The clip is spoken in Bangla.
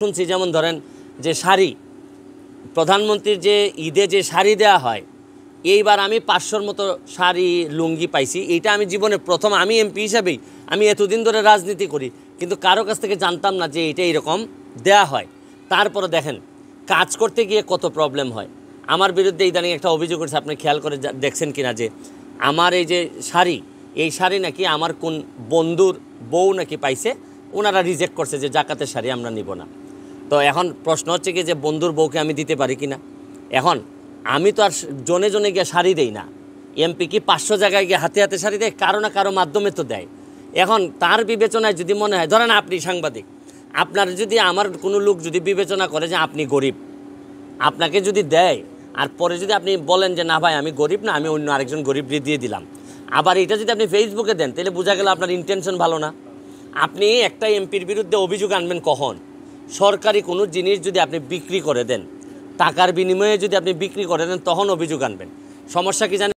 শুনছি যেমন ধরেন যে শাড়ি প্রধানমন্ত্রীর যে ঈদে যে শাড়ি দেওয়া হয়, এইবার আমি 500-র মতো শাড়ি লুঙ্গি পাইছি। এইটা আমি জীবনে প্রথম, আমি এমপি হিসাবেই আমি এতদিন ধরে রাজনীতি করি, কিন্তু কারো কাছ থেকে জানতাম না যে এটা এরকম দেয়া হয়। তারপরে দেখেন কাজ করতে গিয়ে কত প্রবলেম হয়। আমার বিরুদ্ধে ইদানিং একটা অভিযোগ করছে, আপনি খেয়াল করে দেখছেন কিনা, যে আমার এই যে শাড়ি, এই শাড়ি নাকি আমার কোন বন্ধুর বউ নাকি পাইছে, ওনারা রিজেক্ট করছে যে জাকাতের শাড়ি আমরা নিব না। তো এখন প্রশ্ন হচ্ছে কি যে বন্ধুর বউকে আমি দিতে পারি কিনা। এখন আমি তো আর জনে জনে গিয়ে শাড়ি দেই না। এমপি কি 500 জায়গায় গিয়ে হাতে হাতে শাড়ি দেয়? কারো না কারো মাধ্যমে তো দেয়। এখন তার বিবেচনায় যদি মনে হয়, ধরেন আপনি সাংবাদিক, আপনার যদি আমার কোনো লোক যদি বিবেচনা করে যে আপনি গরিব, আপনাকে যদি দেয়, আর পরে যদি আপনি বলেন যে না ভাই আমি গরিব না, আমি অন্য আরেকজন গরিব দিয়ে দিলাম, আবার এটা যদি আপনি ফেসবুকে দেন, তাহলে বোঝা গেল আপনার ইন্টেনশন ভালো না। আপনি একটা এমপির বিরুদ্ধে অভিযোগ আনবেন কখন? সরকারি কোনো জিনিস যদি আপনি বিক্রি করে দেন, টাকার বিনিময়ে যদি আপনি বিক্রি করে দেন, তখন অভিযোগ আনবেন। সমস্যা কি জানেন?